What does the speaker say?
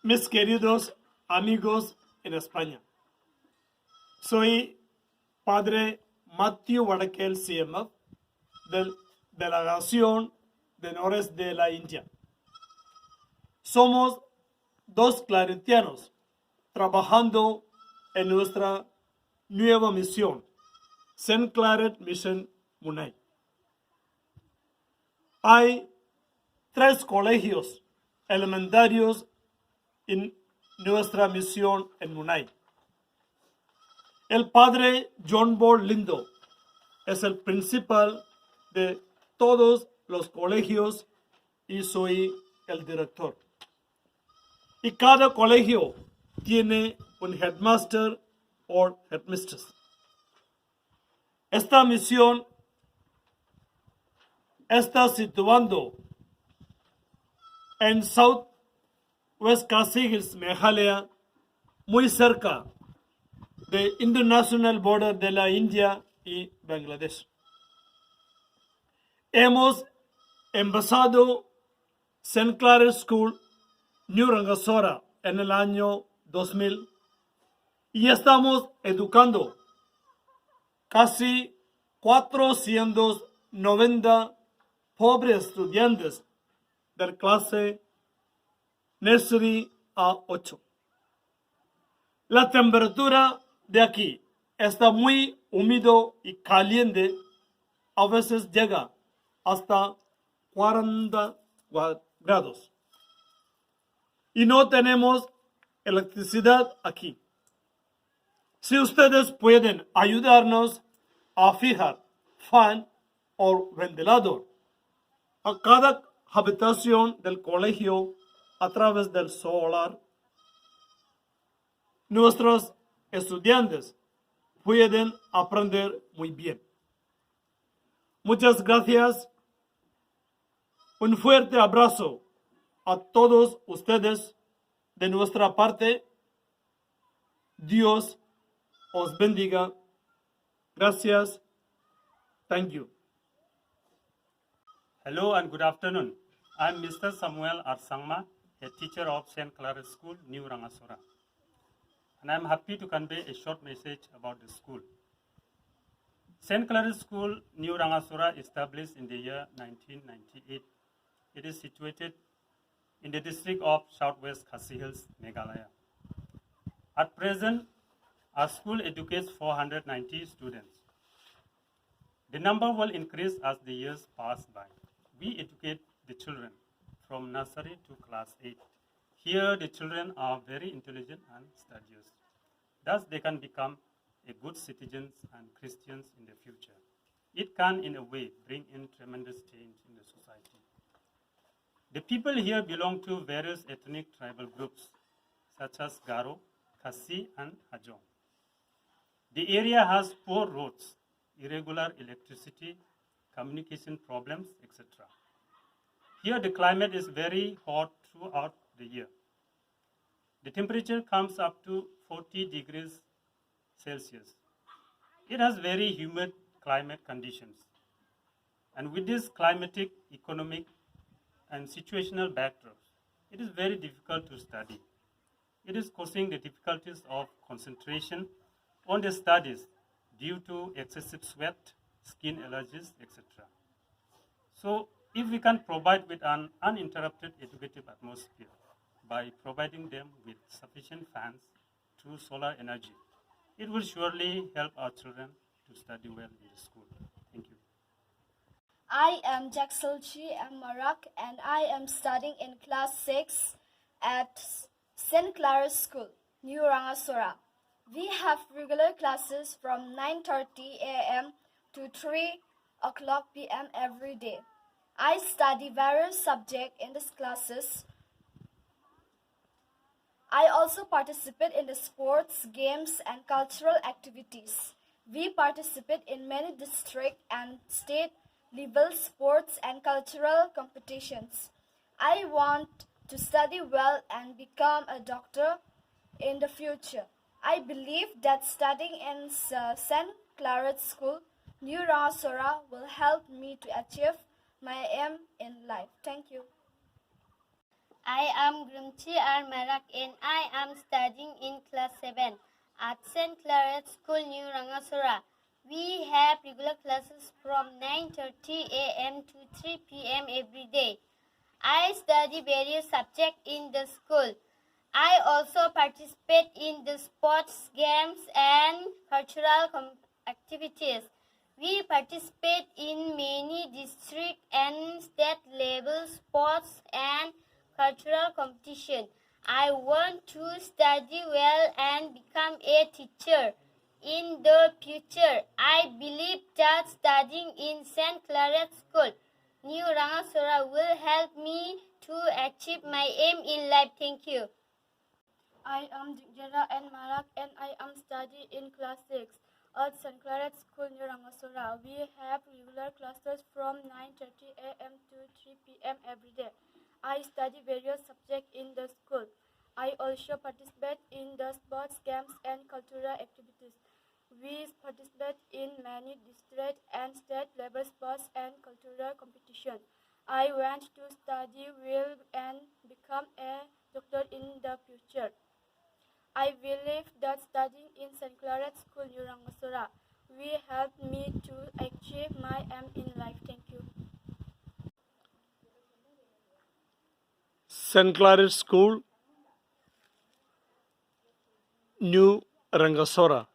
Mis queridos amigos en España, soy Padre Matthew Vadakel, CMF, de Delegación de Honores de la India. Somos dos claretianos trabajando en nuestra nueva misión, St. Claret Mission Munay. Hay 3 colegios elementarios en nuestra misión en Munay. El padre John Ball Lindo es el principal de todos los colegios y soy el director. Y cada colegio tiene un headmaster o headmistress. Esta misión está situando en South West Khasi Hills, Meghalaya, muy cerca de International Border de la India y Bangladesh. Hemos empezado St. Claret School New Rangasora en el año 2000 y estamos educando casi 490 pobres estudiantes de clase nursery a 8. La temperatura de aquí está muy húmedo y caliente, a veces llega hasta 40 grados. Y no tenemos electricidad aquí. Si ustedes pueden ayudarnos a fijar fan o ventilador a cada habitación del colegio a través del solar, nuestros estudiantes pueden aprender muy bien. Muchas gracias. Un fuerte abrazo a todos ustedes de nuestra parte. Dios os bendiga. Gracias. Thank you. Hello and good afternoon. I'm Mr. Samuel Arsangma, a teacher of St. Claret School, New Rangasora. And I'm happy to convey a short message about the school. St. Claret School, New Rangasora, established in the year 1998. It is situated in the district of Southwest Khasi Hills, Meghalaya. At present, our school educates 490 students. The number will increase as the years pass by. We educate the children from nursery to class 8. Here, the children are very intelligent and studious. Thus, they can become a good citizens and Christians in the future. It can, in a way, bring in tremendous change in the society. The people here belong to various ethnic tribal groups, such as Garo, Khasi, and Hajong. The area has poor roads, irregular electricity, communication problems, etc. Here, the climate is very hot throughout the year. The temperature comes up to 40 degrees Celsius. It has very humid climate conditions. And with this climatic, economic, and situational backdrops, it is very difficult to study. It is causing the difficulties of concentration on the studies due to excessive sweat, skin allergies, etc. So, if we can provide with an uninterrupted educative atmosphere by providing them with sufficient fans through solar energy, it will surely help our children to study well in the school. Thank you. I am Jaxelchi M. Marak and I am studying in class 6 at St. Claret School, New Rangasora. We have regular classes from 9:30 a.m. to 3 o'clock p.m. every day. I study various subjects in these classes. I also participate in the sports, games, and cultural activities. We participate in many district and state level sports and cultural competitions. I want to study well and become a doctor in the future. I believe that studying in St. Claret School, New Rangasora, will help me to achieve my aim in life. Thank you. I am Grumchi R. Marak and I am studying in class 7 at St. Claret's School, New Rangasura. We have regular classes from 9:30 a.m. to 3 p.m. every day. I study various subjects in the school. I also participate in the sports, games, and cultural activities. We participate in many district and state level sports and cultural competition. I want to study well and become a teacher. In the future, I believe that studying in St. Claret's School, New Rangasura will help me to achieve my aim in life. Thank you. I am Jara N. Marak and I am studying in class 6 at St. Claret's School near Rangasura. We have regular classes from 9:30 a.m. to 3 p.m. every day. I study various subjects in the school. I also participate in the sports, games, and cultural activities. We participate in many district and state level sports and cultural competitions. I want to study well and become a doctor in the future. I believe that studying in St. Claret's School, New Rangasura, will help me to achieve my aim in life. Thank you. St. Claret's School, New Rangasora.